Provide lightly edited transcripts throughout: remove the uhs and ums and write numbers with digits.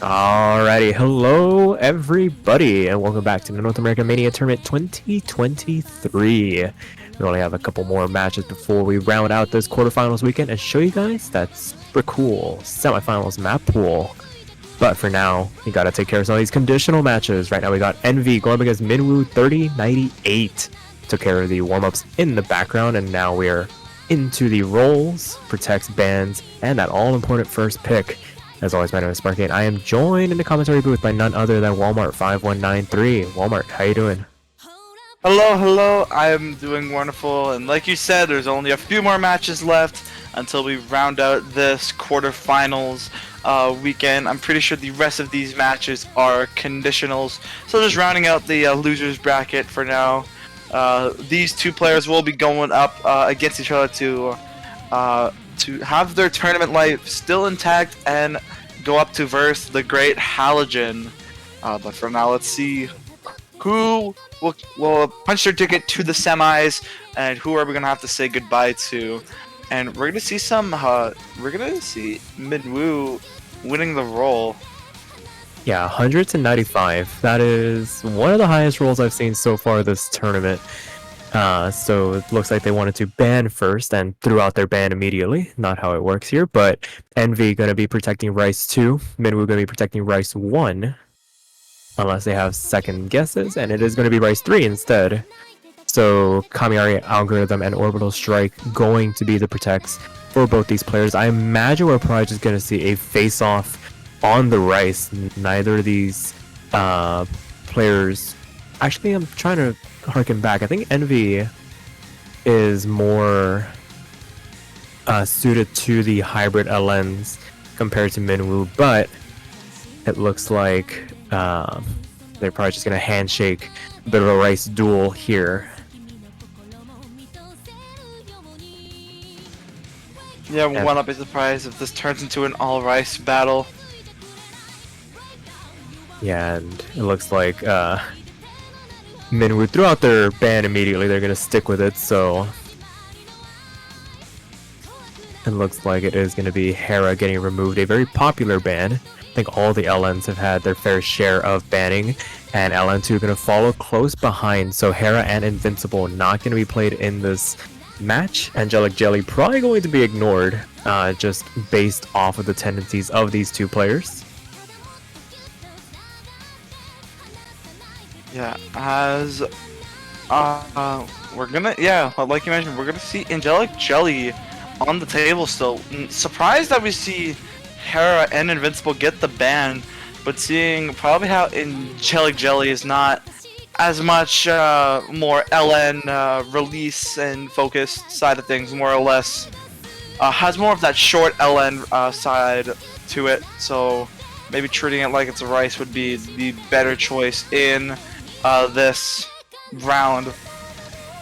Alrighty, hello everybody, and welcome back to the North American Mania Tournament 2023. We only have a couple more matches before we round out this quarterfinals weekend and show you guys that super cool semifinals map pool. But for now, you gotta take care of some of these conditional matches. Right now we got NV going up against Minwoo3098. Took care of the warm-ups in the background, and now we're into the rolls, protects, bans, and that all-important first pick. As always, my name is Sparky, and I am joined in the commentary booth by none other than Walmart5193. Walmart, how you doing? Hello, I am doing wonderful, and like you said, there's only a few more matches left until we round out this quarterfinals weekend. I'm pretty sure the rest of these matches are conditionals, so just rounding out the losers bracket for now. These two players will be going up against each other to have their tournament life still intact and go up to verse the great Halogen. But for now, let's see who will punch their ticket to the semis and who are we gonna have to say goodbye to. And we're gonna see Minwoo winning the roll. Yeah, 195. That is one of the highest rolls I've seen so far this tournament. So it looks like they wanted to ban first and threw out their ban immediately. Not how it works here, but Envy going to be protecting Rice 2, Minwoo going to be protecting Rice 1, unless they have second guesses, and it is going to be Rice 3 instead. So Kamiari Algorithm and Orbital Strike going to be the protects for both these players. I imagine we're probably just going to see a face-off on the Rice. Neither of these players... Actually, I'm trying to harken back. I think Envy is more suited to the hybrid LNs compared to Minwoo, but it looks like they're probably just going to handshake a bit of a Rice duel here. Yeah, will not be surprised if this turns into an all-Rice battle. Yeah, and it looks like Minwoo threw out their ban immediately. They're going to stick with it, so it looks like it is going to be Hera getting removed, a very popular ban. I think all the LNs have had their fair share of banning, and LN2 are going to follow close behind, so Hera and Invincible not going to be played in this match. Angelic Jelly probably going to be ignored, just based off of the tendencies of these two players. Yeah, as we're gonna, like you mentioned, we're gonna see Angelic Jelly on the table still. Surprised that we see Hera and Invincible get the ban, but seeing probably how Angelic Jelly is not as much more LN release and focused side of things, more or less has more of that short LN side to it. So maybe treating it like it's a Rice would be the better choice in this round.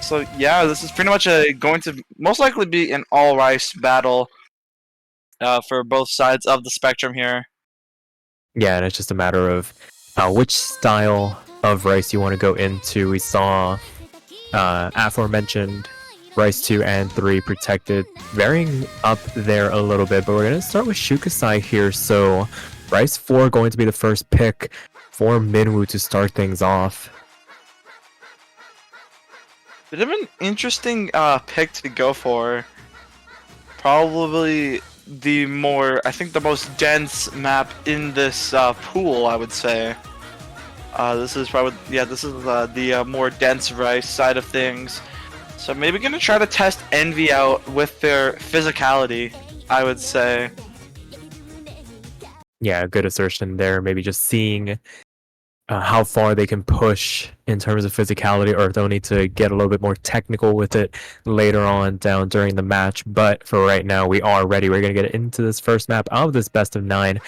So yeah, this is pretty much going to most likely be an all-Rice battle for both sides of the spectrum here. Yeah, and it's just a matter of which style of Rice you want to go into. We saw aforementioned Rice 2 and 3 protected, varying up there a little bit, but we're going to start with Shukasai here. So Rice 4 going to be the first pick for Minwoo to start things off. Bit of an interesting pick to go for. Probably the most dense map in this pool, I would say. This is the more dense Rice side of things. So maybe gonna try to test Envy out with their physicality, I would say. Yeah, good assertion there. Maybe just seeing how far they can push in terms of physicality, or if they'll need to get a little bit more technical with it later on down during the match. But for right now, we are ready. We're going to get into this first map of this best of 9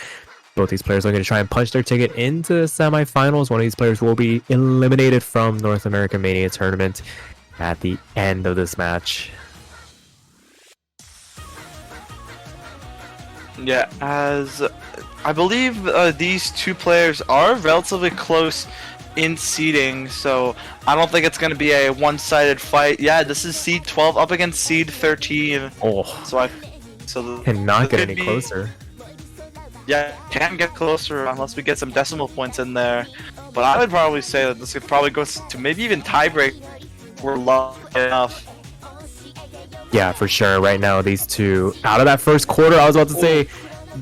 Both these players are going to try and punch their ticket into the semifinals. One of these players will be eliminated from North American Mania Tournament at the end of this match. Yeah, as I believe these two players are relatively close in seeding, so I don't think it's going to be a one-sided fight. Yeah, this is seed 12 up against seed 13. Oh, So cannot get any closer. Yeah, can't get closer unless we get some decimal points in there. But I would probably say that this could probably go to maybe even tiebreak if we're lucky enough. Yeah, for sure. Right now, these two out of that first quarter, I was about to say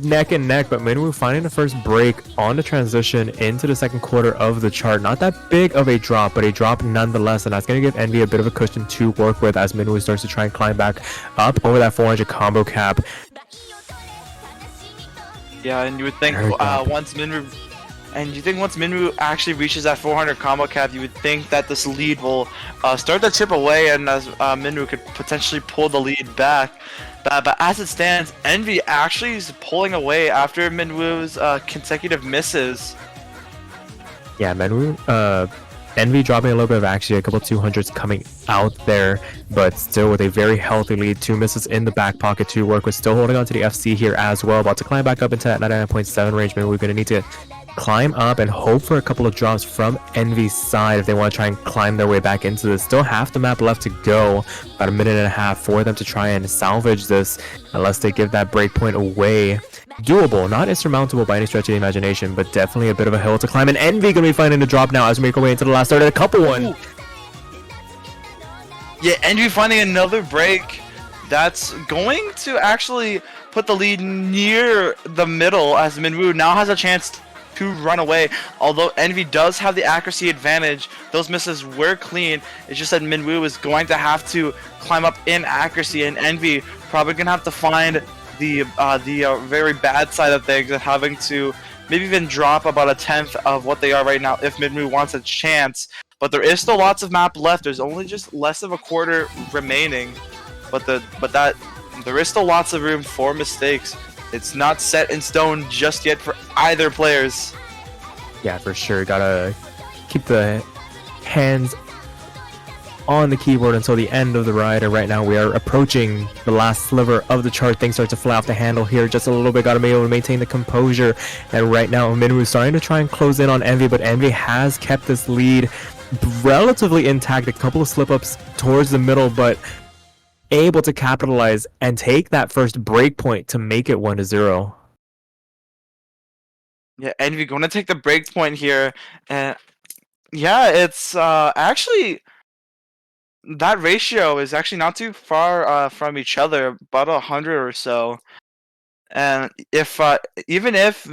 neck and neck, but Minwoo finding the first break on the transition into the second quarter of the chart. Not that big of a drop, but a drop nonetheless, and that's going to give Envy a bit of a cushion to work with as Minwoo starts to try and climb back up over that 400 combo cap. Yeah, and you would think once Minwoo actually reaches that 400 combo cap, you would think that this lead will start to chip away, and as Minwoo could potentially pull the lead back. But as it stands, Envy actually is pulling away after Minwoo's consecutive misses. Yeah, Minwoo, Envy dropping a little bit of actually a couple 200s coming out there, but still with a very healthy lead. 2 misses in the back pocket to work with. Still holding on to the FC here as well. About to climb back up into that 99.7 range. Maybe we're going to need to climb up and hope for a couple of drops from Envy's side if they want to try and climb their way back into this. Still half the map left to go. About a minute and a half for them to try and salvage this unless they give that breakpoint away. Doable, not insurmountable by any stretch of the imagination, but definitely a bit of a hill to climb. And Envy gonna be finding the drop now as we make our way into the last third. A couple one. Yeah, Envy finding another break. That's going to actually put the lead near the middle as Minwoo now has a chance to run away. Although Envy does have the accuracy advantage, those misses were clean. It's just that Minwoo is going to have to climb up in accuracy, and Envy probably gonna have to find the very bad side of things and having to maybe even drop about a tenth of what they are right now if Minwoo wants a chance. But there is still lots of map left. There's only just less of a quarter remaining, but there is still lots of room for mistakes. It's not set in stone just yet for either players. Yeah, for sure. Gotta keep the hands on the keyboard until the end of the ride, and right now we are approaching the last sliver of the chart. Things start to fly off the handle here just a little bit. Gotta be able to maintain the composure, and right now Minwoo is starting to try and close in on Envy, but Envy has kept this lead relatively intact. A couple of slip-ups towards the middle, but able to capitalize and take that first break point to make it 1-0. Yeah, Envy going to take the break point here, and yeah, it's actually that ratio is actually not too far from each other, about 100 or so. And if even if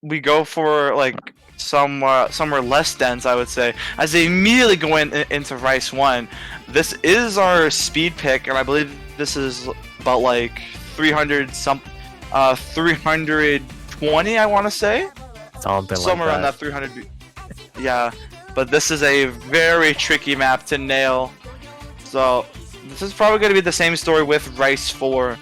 we go for like somewhere less dense, I would say, as they immediately go into Rice 1, this is our speed pick, and I believe this is about like 320, I want to say, somewhere around that 300. Yeah, but this is a very tricky map to nail, so this is probably going to be the same story with Rice 4.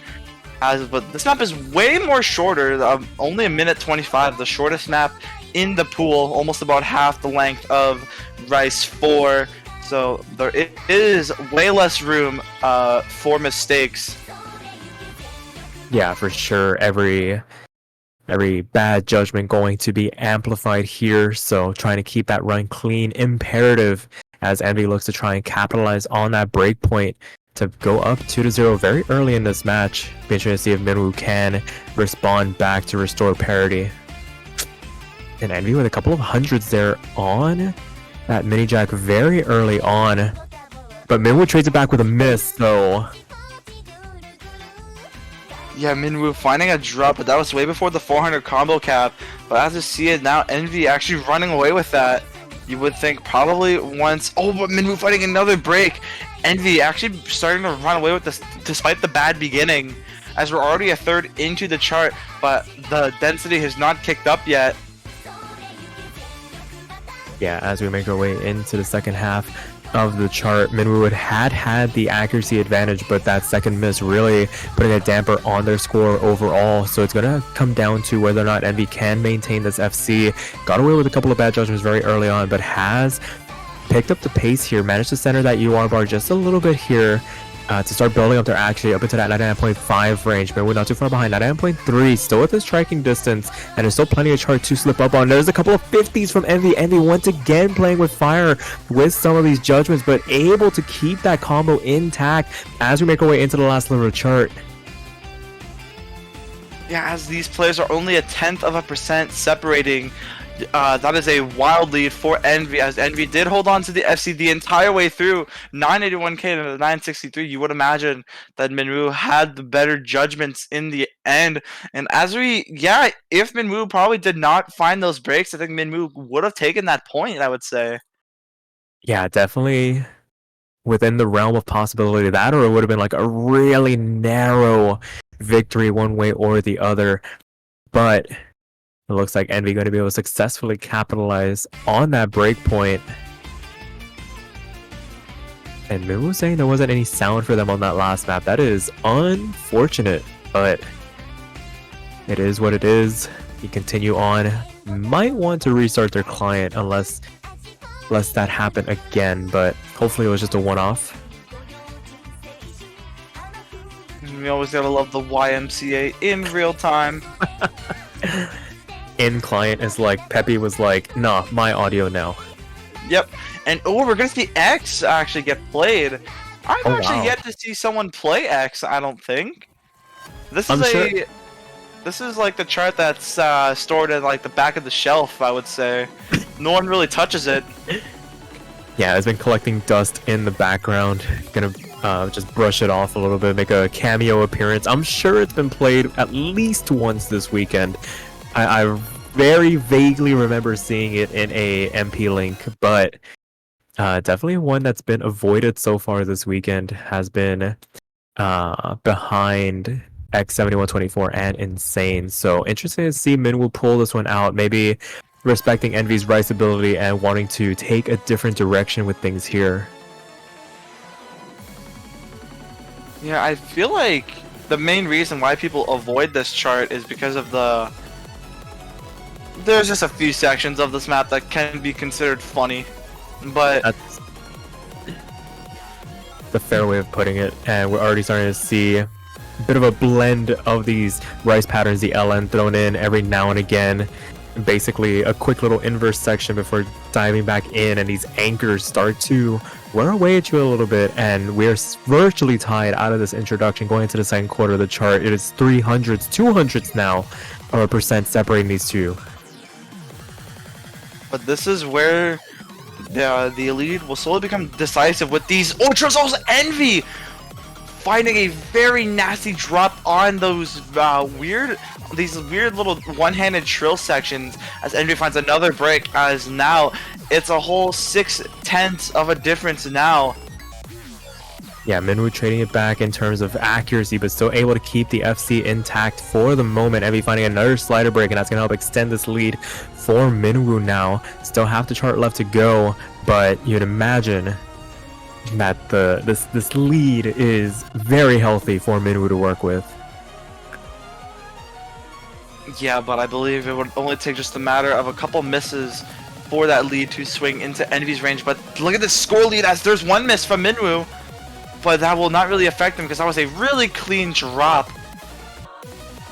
But this map is way more shorter, only a minute 25, the shortest map in the pool, almost about half the length of Rice 4. So there is way less room for mistakes. Yeah, for sure. Every bad judgment going to be amplified here. So trying to keep that run clean, imperative as Envy looks to try and capitalize on that break point to go up 2-0 very early in this match. Be interested to see if Minwoo can respond back to restore parity. And Envy with a couple of hundreds there on that mini jack very early on. But Minwoo trades it back with a miss, so yeah, Minwoo finding a drop, but that was way before the 400 combo cap. But as you see it now, Envy actually running away with that. You would think probably once... Oh, but Minwoo fighting another break. Envy actually starting to run away with this despite the bad beginning, as we're already a third into the chart, but the density has not kicked up yet. Yeah, as we make our way into the second half of the chart, Minwoo had the accuracy advantage, but that second miss really putting a damper on their score overall. So it's gonna come down to whether or not Envy can maintain this FC. Got away with a couple of bad judgments very early on, but has picked up the pace here, managed to center that UR bar just a little bit here. To start building up their accuracy up into that 99.5 range. Minwoo not too far behind. 99.3, still within striking distance, and there's still plenty of chart to slip up on. There's a couple of 50s from Envy. Envy once again playing with fire with some of these judgments, but able to keep that combo intact as we make our way into the last little chart. Yeah, as these players are only 0.1% separating. That is a wild lead for Envy, as Envy did hold on to the FC the entire way through. 981k to the 963. You would imagine that Minwoo had the better judgments in the end. And if Minwoo probably did not find those breaks, I think Minwoo would have taken that point, I would say. Yeah, definitely within the realm of possibility of that, or it would have been like a really narrow victory one way or the other. But it looks like Envy going to be able to successfully capitalize on that break point. And Minwoo was saying there wasn't any sound for them on that last map. That is unfortunate, but it is what it is. You continue on. Might want to restart their client unless that happen again, but hopefully it was just a one-off. We always gotta love the YMCA in real time. In client is like Peppy was like, nah, my audio now. Yep, and we're gonna see X actually get played. I've actually yet to see someone play X. I don't think. This is like the chart that's stored in like the back of the shelf. I would say, no one really touches it. Yeah, it's been collecting dust in the background. Gonna just brush it off a little bit, make a cameo appearance. I'm sure it's been played at least once this weekend. I very vaguely remember seeing it in a MP link, but definitely one that's been avoided so far this weekend has been behind X7124 and Insane. So interesting to see Minwoo pull this one out, maybe respecting Envy's rice ability and wanting to take a different direction with things here. Yeah, I feel like the main reason why people avoid this chart is because of there's just a few sections of this map that can be considered funny, but that's the fair way of putting it. And we're already starting to see a bit of a blend of these rice patterns, the LN thrown in every now and again. Basically a quick little inverse section before diving back in, and these anchors start to wear away at you a little bit, and we're virtually tied out of this introduction going into the second quarter of the chart. It is 300s, 200s now of a percent separating these two. But this is where the elite will slowly become decisive with these ultras. Also, Envy finding a very nasty drop on those weird little one-handed trill sections, as Envy finds another break, as now it's a whole 0.6 of a difference now. Yeah, Minwoo trading it back in terms of accuracy, but still able to keep the FC intact for the moment. Envy finding another slider break, and that's going to help extend this lead for Minwoo now. Still half the chart left to go, but you'd imagine that this lead is very healthy for Minwoo to work with. Yeah, but I believe it would only take just a matter of a couple misses for that lead to swing into Envy's range. But look at this score lead, as there's one miss from Minwoo, but that will not really affect him because that was a really clean drop.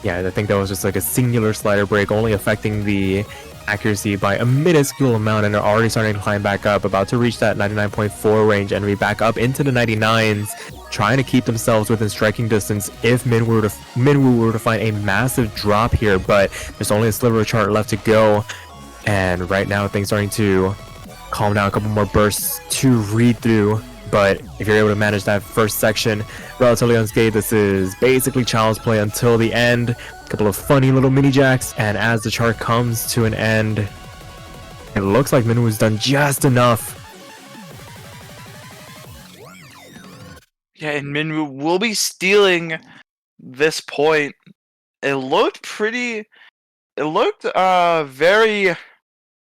Yeah, I think that was just like a singular slider break, only affecting the accuracy by a minuscule amount, and they're already starting to climb back up, about to reach that 99.4 range, and be back up into the 99s, trying to keep themselves within striking distance if Minwoo were to find a massive drop here. But there's only a sliver of chart left to go, and right now things starting to calm down. A couple more bursts to read through, but if you're able to manage that first section relatively unscathed, this is basically child's play until the end. A couple of funny little mini jacks, and as the chart comes to an end, it looks like Minwoo's done just enough. Yeah, and Minwoo will be stealing this point. It looked very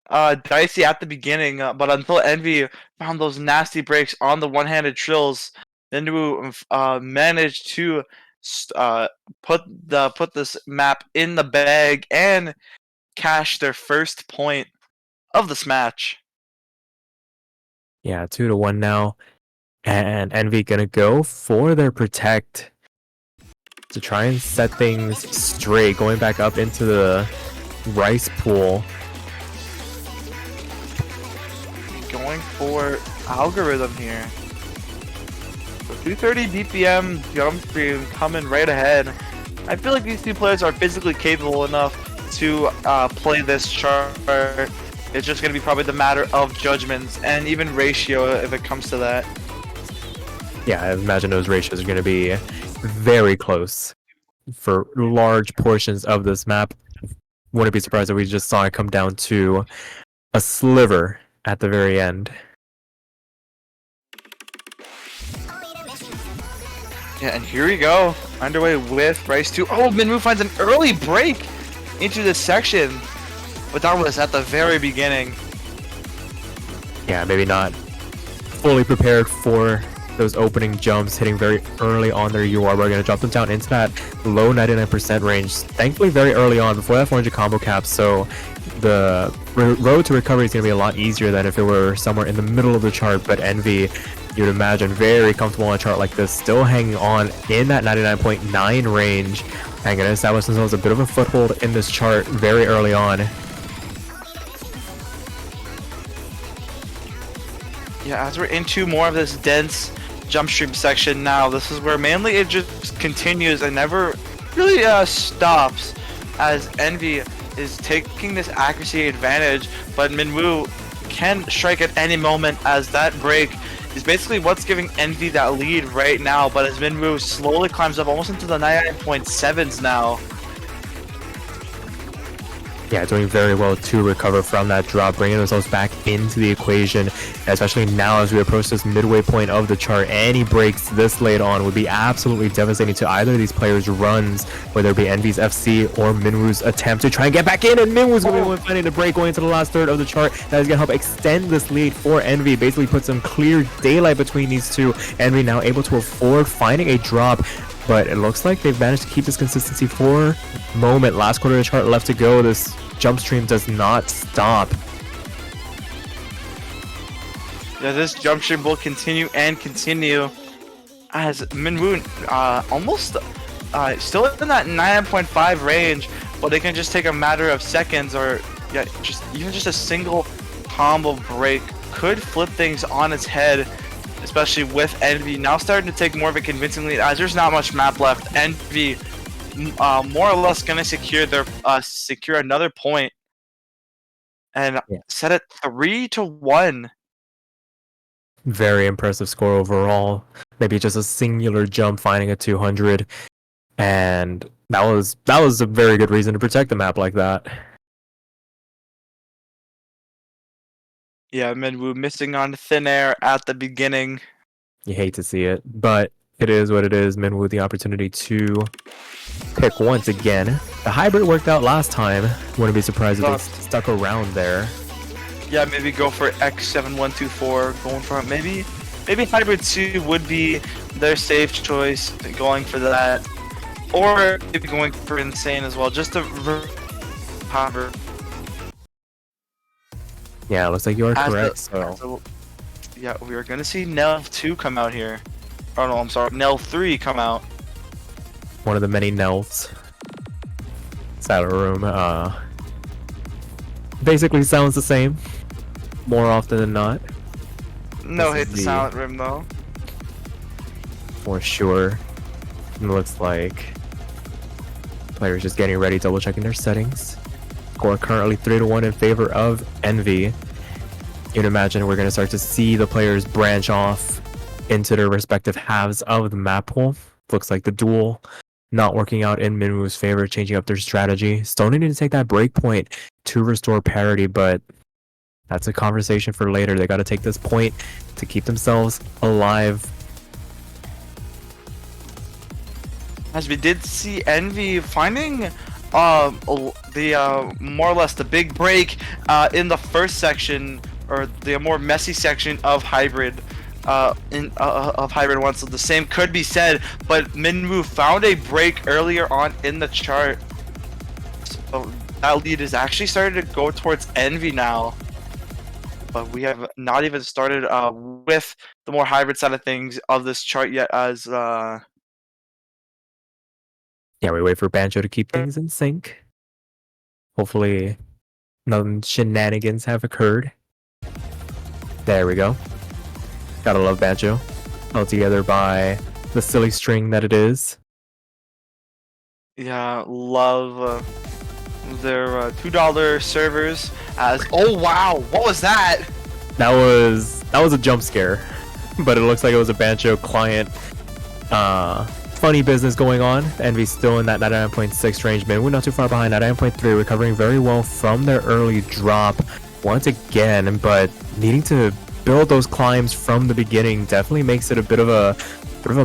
dicey at the beginning, but until Envy found those nasty breaks on the one-handed trills, Minwoo managed to put this map in the bag and cash their first point of this match. Yeah, 2-1 now. And Envy gonna go for their protect to try and set things straight, going back up into the rice pool. Going for algorithm here. So 230 BPM jump stream coming right ahead. I feel like these two players are physically capable enough to play this chart. It's just going to be probably the matter of judgments and even ratio if it comes to that. Yeah, I imagine those ratios are going to be very close for large portions of this map. Wouldn't be surprised if we just saw it come down to a sliver at the very end. Yeah, and here we go. Underway with Rice 2. Oh, Minwoo finds an early break into this section. But that was at the very beginning. Yeah, maybe not fully prepared for those opening jumps, hitting very early on their UR. We're going to drop them down into that low 99% range. Thankfully, very early on, before that 400 combo cap, so the road to recovery is going to be a lot easier than if it were somewhere in the middle of the chart. But Envy, you'd imagine, very comfortable on a chart like this, still hanging on in that 99.9 range, and going to establish themselves a bit of a foothold in this chart very early on. Yeah, as we're into more of this dense jump stream section now, this is where mainly it just continues and never really stops, as Envy is taking this accuracy advantage, but Minwoo can strike at any moment, as that break is basically what's giving Envy that lead right now. But as Minwoo slowly climbs up almost into the 99.7s now. Yeah, doing very well to recover from that drop, bringing themselves back into the equation, especially now as we approach this midway point of the chart. Any breaks this late on would be absolutely devastating to either of these players' runs, whether it be Envy's FC or Minwoo's attempt to try and get back in, and Minwoo's going to be the one finding the break going into the last third of the chart. That is going to help extend this lead for Envy, basically put some clear daylight between these two. Envy now able to afford finding a drop, but it looks like they've managed to keep this consistency for a moment. Last quarter of the chart left to go. This jump stream does not stop. Yeah, this jump stream will continue and continue, as Minwoo almost still in that 9.5 range, but they can just take a matter of seconds, or yeah, just even just a single combo break could flip things on its head, especially with Envy now starting to take more of a convincing lead, as there's not much map left. Envy more or less gonna secure another point and set it 3-1. Very impressive score overall. Maybe just a singular jump finding a 200, and that was a very good reason to protect the map like that. Yeah, Minwoo missing on thin air at the beginning. You hate to see it, but it is what it is. Minwoo with the opportunity to pick once again. The hybrid worked out last time. Wouldn't be surprised if they stuck around there. Yeah, maybe go for X7124, going for maybe hybrid 2 would be their safe choice, going for that, or maybe going for insane as well, just to hover. Yeah, it looks like you are correct. So yeah, we are gonna see NELV2 come out here. Oh no, I'm sorry, NELV3 come out. One of the many NELVs. Saddle room, basically sounds the same, more often than not. No, hit the silent room though. For sure. It looks like players just getting ready, double checking their settings. Score currently 3-1 in favor of Envy. You'd imagine we're going to start to see the players branch off into their respective halves of the map pool. Looks like the duel not working out in Minwoo's favor, changing up their strategy. Still needing to take that break point to restore parity, but that's a conversation for later. They got to take this point to keep themselves alive. As we did see Envy finding more or less the big break in the first section, or the more messy section of hybrid of hybrid 1. So the same could be said, but Minwoo found a break earlier on in the chart, so that lead is actually starting to go towards Envy now. But we have not even started with the more hybrid side of things of this chart yet, as Yeah, we wait for Banjo to keep things in sync. Hopefully, no shenanigans have occurred. There we go. Gotta love Banjo. Held together by the silly string that it is. yeah, love their $2 servers. As oh wow, what was that? That was a jump scare, but it looks like it was a Banjo client. Funny business going on. Envy's still in that 99.6 range. Minwoo not too far behind. 99.3, recovering very well from their early drop once again, but needing to build those climbs from the beginning definitely makes it a bit of a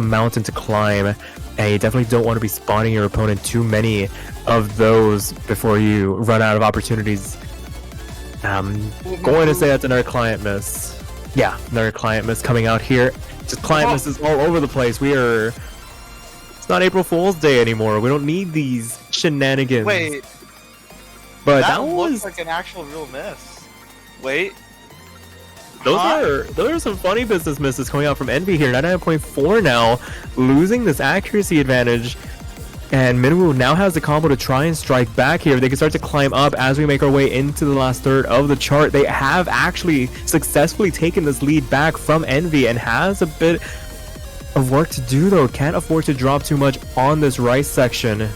mountain to climb, and you definitely don't want to be spawning your opponent too many of those before you run out of opportunities. Going to say that's another client miss. Yeah, another client miss coming out here. Just client misses all over the place. It's not April Fool's Day anymore. We don't need these shenanigans. Wait, but that was looks like an actual real miss. Wait, those are some funny business misses coming out from Envy here. 99.4 now, losing this accuracy advantage. And Minwoo now has the combo to try and strike back here. They can start to climb up as we make our way into the last third of the chart. They have actually successfully taken this lead back from Envy and has a bit of work to do though. Can't afford to drop too much on this rice section.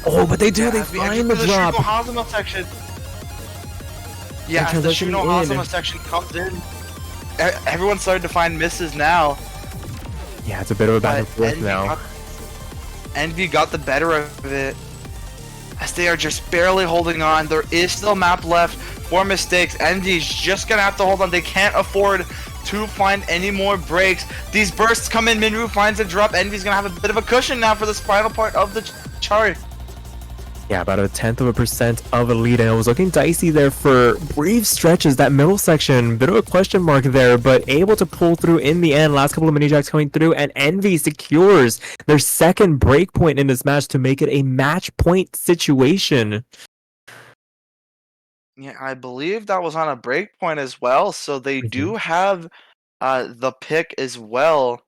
Oh, but they do. yeah, they find the drop. Hazama section. Yeah, as the Shuno Hazama section comes in, everyone's starting to find misses now. Yeah, it's a bit of a back and forth now. Envy got the better of it, as they are just barely holding on. There is still map left for mistakes. Envy's just gonna have to hold on. They can't afford to find any more breaks. These bursts come in, Minwoo finds a drop. Envy's gonna have a bit of a cushion now for this final part of the chart. Yeah, about 0.1% of a lead, and it was looking dicey there for brief stretches. That middle section, bit of a question mark there, but able to pull through in the end. Last couple of mini jacks coming through, and Envy secures their second break point in this match to make it a match point situation. Yeah, I believe that was on a break point as well, so they do have the pick as well.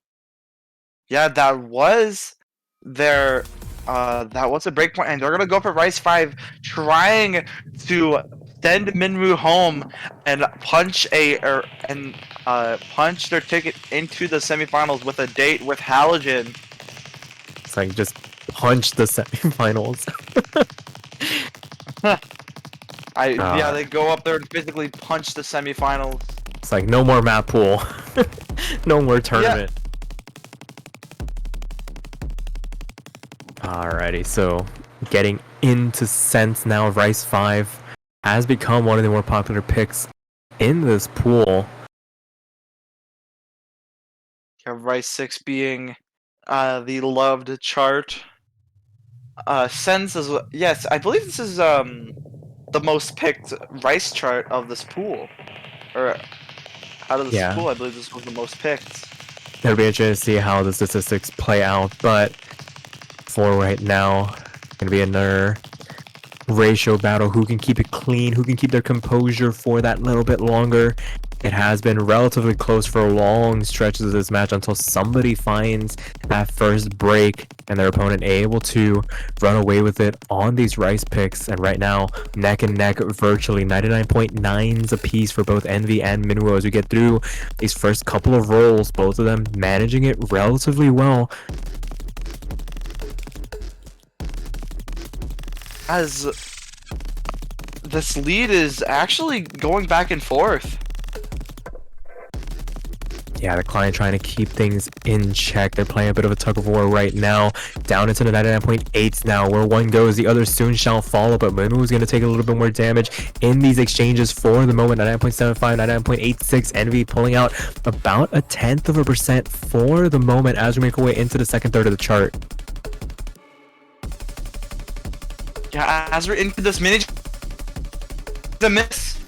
Yeah, that was their that was a break point, and they're gonna go for Rice 5, trying to send Minwoo home and punch punch their ticket into the semifinals with a date with Halogen. It's like just punch the semifinals. Yeah, they go up there and physically punch the semifinals. It's like no more map pool, no more tournament. Yeah. Alrighty, so getting into sense now, Rice 5 has become one of the more popular picks in this pool. Yeah, Rice 6 being the loved chart. Sense as well. Yes, I believe this is the most picked Rice chart of this pool. Or out of this pool, I believe this was the most picked. It'll be interesting to see how the statistics play out, but for right now, gonna be another ratio battle. Who can keep it clean? Who can keep their composure for that little bit longer? It has been relatively close for long stretches of this match until somebody finds that first break and their opponent able to run away with it on these Rice picks. And right now, neck and neck, virtually 99.9s apiece for both Envy and Minwoo as we get through these first couple of rolls. Both of them managing it relatively well. As this lead is actually going back and forth. Yeah, the client trying to keep things in check. They're playing a bit of a tug of war right now. Down into the 99.8s now. Where one goes, the other soon shall follow. But Minwoo is going to take a little bit more damage in these exchanges for the moment. 99.75, 99.86. Envy pulling out about 0.1% for the moment as we make our way into the second third of the chart. Yeah, as we're into this mini, the miss.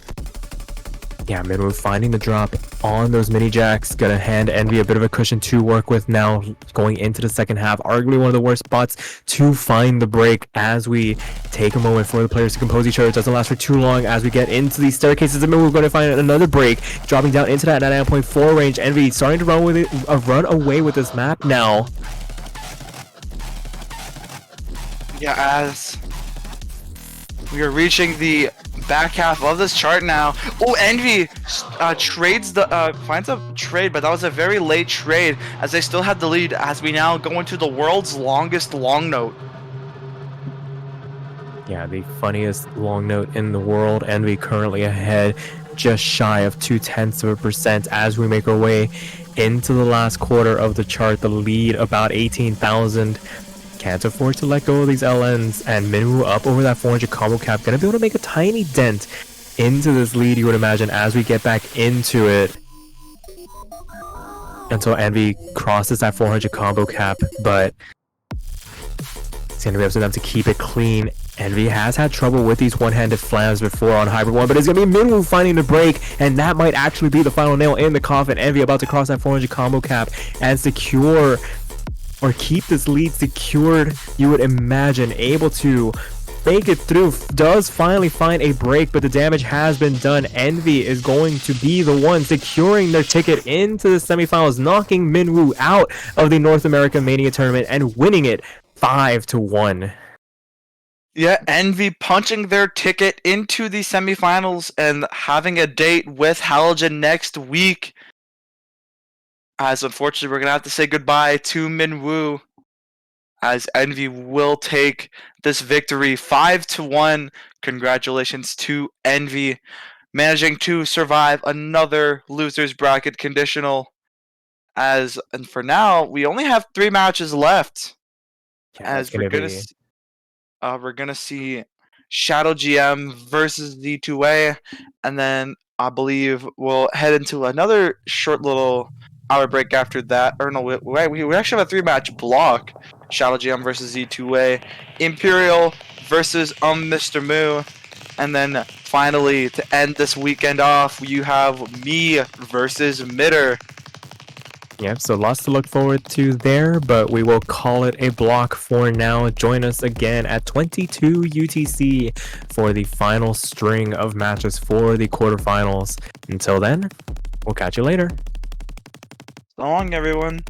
Yeah, Minwoo finding the drop on those mini jacks, gonna hand Envy a bit of a cushion to work with now going into the second half. Arguably one of the worst spots to find the break as we take a moment for the players to compose each other. It doesn't last for too long as we get into these staircases, and Minwoo going to find another break, dropping down into that 99.4 range. Envy starting to run with it, run away with this map now. Yeah, as we are reaching the back half of this chart now. Oh, Envy trades the finds a trade, but that was a very late trade as they still had the lead. As we now go into the world's longest long note. Yeah, the funniest long note in the world. Envy currently ahead, just shy of 0.2% as we make our way into the last quarter of the chart. The lead about 18,000. Can't afford to let go of these LNs, and Minwoo up over that 400 combo cap. Gonna be able to make a tiny dent into this lead, you would imagine, as we get back into it. Until Envy crosses that 400 combo cap, but it's gonna be up to them to keep it clean. Envy has had trouble with these one-handed flams before on Hybrid 1, but it's gonna be Minwoo finding the break, and that might actually be the final nail in the coffin. Envy about to cross that 400 combo cap and secure, or keep this lead secured, you would imagine, able to make it through. Does finally find a break, but the damage has been done. Envy is going to be the one securing their ticket into the semifinals, knocking Minwoo out of the North America Mania tournament and winning it 5-1. Yeah, Envy punching their ticket into the semifinals and having a date with Halogen next week. As unfortunately, we're going to have to say goodbye to Minwoo, as Envy will take this victory 5-1. Congratulations to Envy, managing to survive another losers bracket conditional. And for now, we only have 3 matches left. Yeah, it's As gonna be we're gonna see Shadow GM versus Z2A, and then I believe we'll head into another short little hour break after that. Or no, we actually have a 3-match block: Shadow GM versus Z2A, Imperial versus Mr. Moo, and then finally to end this weekend off, you have me versus Mitter. Yep, so lots to look forward to there, but we will call it a block for now. Join us again at 22 UTC for the final string of matches for the quarterfinals. Until then, we'll catch you later. So long, everyone.